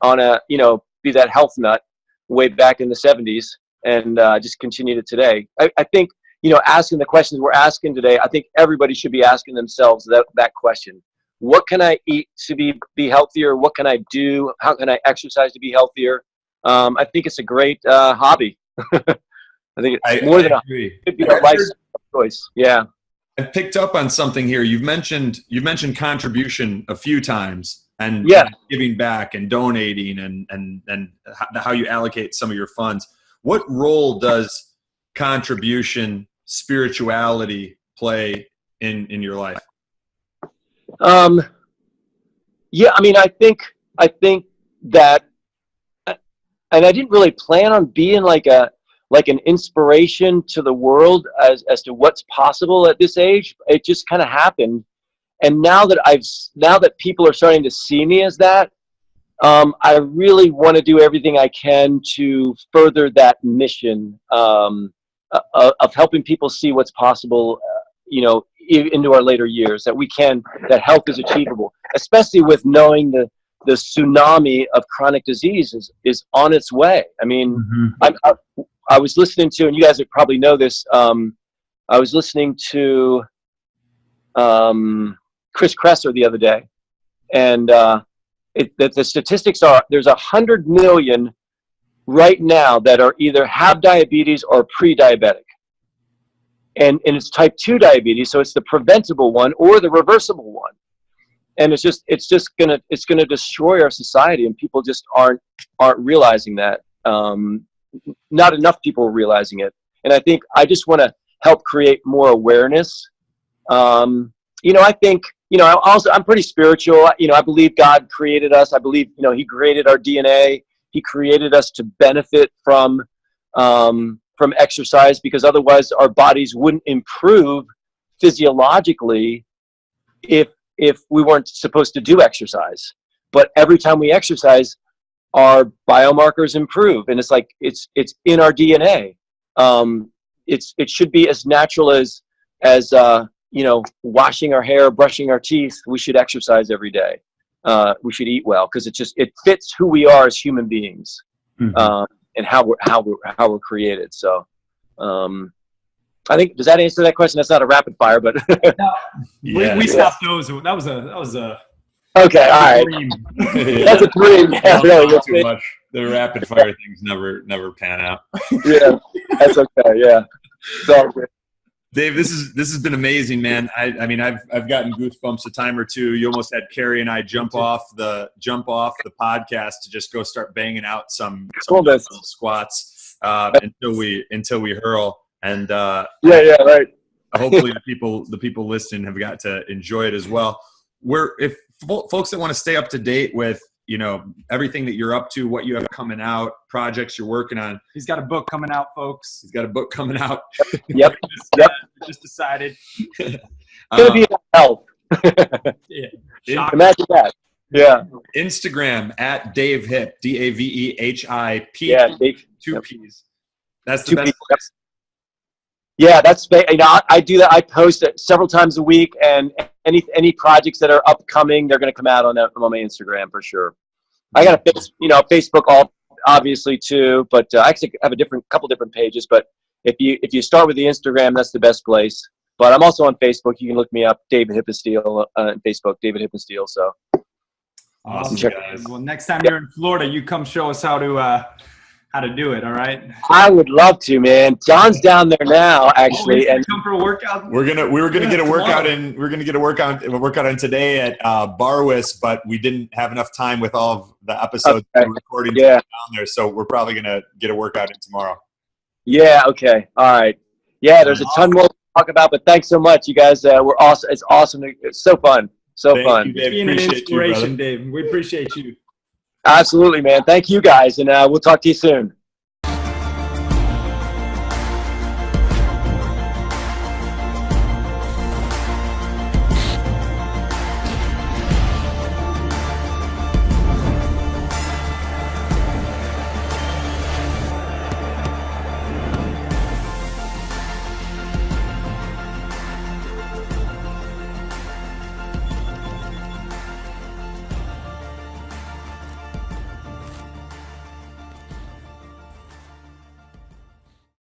be that health nut way back in the 70s, and just continued it today. I think, asking the questions we're asking today, I think everybody should be asking themselves that question. What can I eat to be healthier? What can I do? How can I exercise to be healthier? I think it's a great hobby. I think it's more than it could be a lifestyle choice. Yeah. I picked up on something here. You've mentioned contribution a few times, and giving back and donating and how you allocate some of your funds. What role does contribution, spirituality play in your life? Yeah, I mean, I think that, and I didn't really plan on being like an inspiration to the world as to what's possible at this age. It just kind of happened. And now that people are starting to see me as that, I really want to do everything I can to further that mission of helping people see what's possible, into our later years, that health is achievable, especially with knowing the tsunami of chronic disease is on its way. I mean, I was listening to, and you guys would probably know this, I was listening to Chris Kresser the other day, and the statistics are there's 100 million right now that are either have diabetes or pre-diabetic. And it's type 2 diabetes, so it's the preventable one or the reversible one. And it's gonna destroy our society, and people just aren't realizing that. Not enough people are realizing it. And I think I just want to help create more awareness. I think, I'm pretty spiritual. I believe God created us. I believe, he created our DNA. He created us to benefit from exercise, because otherwise our bodies wouldn't improve physiologically if we weren't supposed to do exercise. But every time we exercise, our biomarkers improve, and it's like it's in our DNA. It should be as natural as washing our hair, brushing our teeth. We should exercise every day. We should eat well, because it fits who we are as human beings, and how we're created. So, I think, does that answer that question? That's not a rapid fire, but we stopped those. That was a okay. All right, that's a dream. Yeah, really, too much. The rapid fire things never pan out. Yeah, that's okay. Yeah. So, Dave, this has been amazing, man. I mean, I've gotten goosebumps a time or two. You almost had Carrie and I jump off the podcast to just go start banging out some squats until we hurl. And right. Hopefully the people listening have got to enjoy it as well. If folks that want to stay up to date with everything that you're up to, what you have coming out, projects you're working on. He's got a book coming out, folks. He's got a book coming out. Yep. Just decided. It's gonna be health. Yeah. Imagine that. Yeah. Instagram at Dave Hip, DAVEHIP. Yeah, Dave. 2 P's. That's the best place. Yeah, I do that. I post it several times a week, and any projects that are upcoming, they're going to come out on my Instagram for sure. I got a Facebook obviously too, but I actually have a couple different pages. But if you start with the Instagram, that's the best place. But I'm also on Facebook. You can look me up, David Hippensteel, on Facebook, David Hippensteel. So awesome, guys. Well, next time you're in Florida, you come show us how to how to do it. All right. I would love to, man. John's down there now, actually, and come for a workout. We were gonna get a workout in. We're gonna get a workout in today at Barwis, but we didn't have enough time with all of the episodes we're recording down there. So we're probably gonna get a workout in tomorrow. Yeah. Okay. All right. Yeah. There's a ton more to talk about, but thanks so much, you guys. We're awesome. It's awesome. It's so fun. Thank fun. You, Dave. Being an appreciate inspiration, you, Dave. We appreciate you. Absolutely, man. Thank you guys, and we'll talk to you soon.